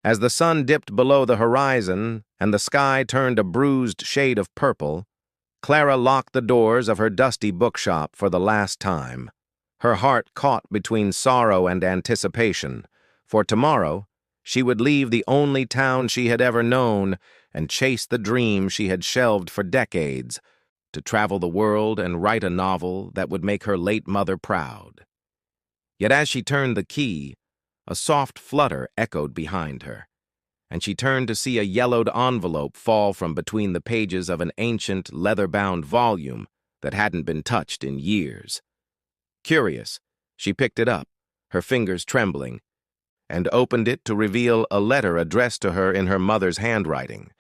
As the sun dipped below the horizon and the sky turned a bruised shade of purple, Clara locked the doors of her dusty bookshop for the last time, her heart caught between sorrow and anticipation, for tomorrow she would leave the only town she had ever known and chase the dream she had shelved for decades, to travel the world and write a novel that would make her late mother proud. Yet as she turned the key, a soft flutter echoed behind her, and she turned to see a yellowed envelope fall from between the pages of an ancient, leather-bound volume that hadn't been touched in years. Curious, she picked it up, her fingers trembling, and opened it to reveal a letter addressed to her in her mother's handwriting,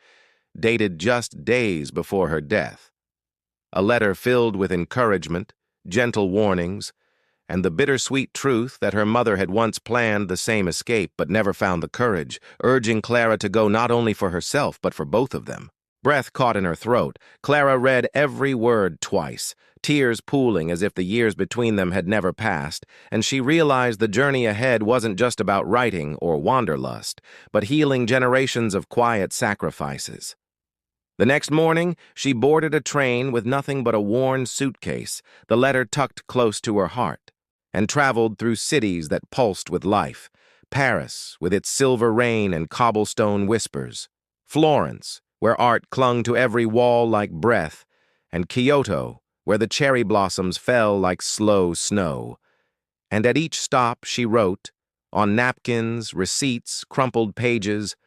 dated just days before her death. A letter filled with encouragement, gentle warnings, and the bittersweet truth that her mother had once planned the same escape but never found the courage, urging Clara to go not only for herself but for both of them. Breath caught in her throat, Clara read every word twice, tears pooling as if the years between them had never passed, and she realized the journey ahead wasn't just about writing or wanderlust, but healing generations of quiet sacrifices. The next morning, she boarded a train with nothing but a worn suitcase, the letter tucked close to her heart, and traveled through cities that pulsed with life. Paris, with its silver rain and cobblestone whispers; Florence, where art clung to every wall like breath; and Kyoto, where the cherry blossoms fell like slow snow. And at each stop she wrote, on napkins, receipts, crumpled pages,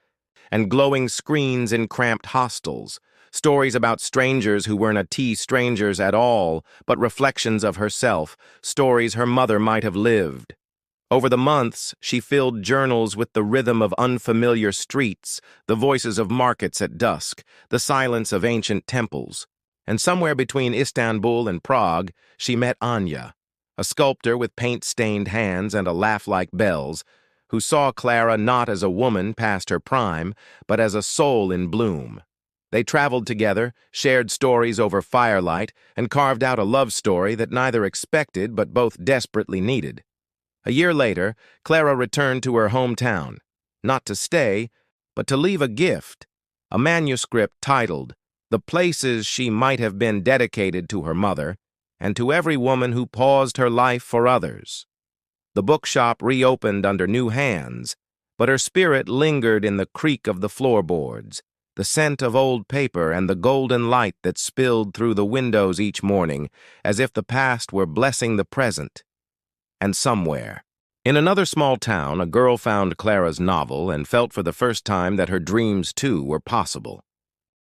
and glowing screens in cramped hostels, stories about strangers who weren't strangers at all, but reflections of herself, stories her mother might have lived. Over the months, she filled journals with the rhythm of unfamiliar streets, the voices of markets at dusk, the silence of ancient temples. And somewhere between Istanbul and Prague, she met Anya, a sculptor with paint-stained hands and a laugh like bells, who saw Clara not as a woman past her prime, but as a soul in bloom. They traveled together, shared stories over firelight, and carved out a love story that neither expected but both desperately needed. A year later, Clara returned to her hometown, not to stay, but to leave a gift, a manuscript titled "The Places She Might Have Been Dedicated to Her Mother, and to Every Woman Who Paused Her Life for Others." The bookshop reopened under new hands, but her spirit lingered in the creak of the floorboards, the scent of old paper, and the golden light that spilled through the windows each morning, as if the past were blessing the present. And somewhere, in another small town, a girl found Clara's novel and felt for the first time that her dreams, too, were possible.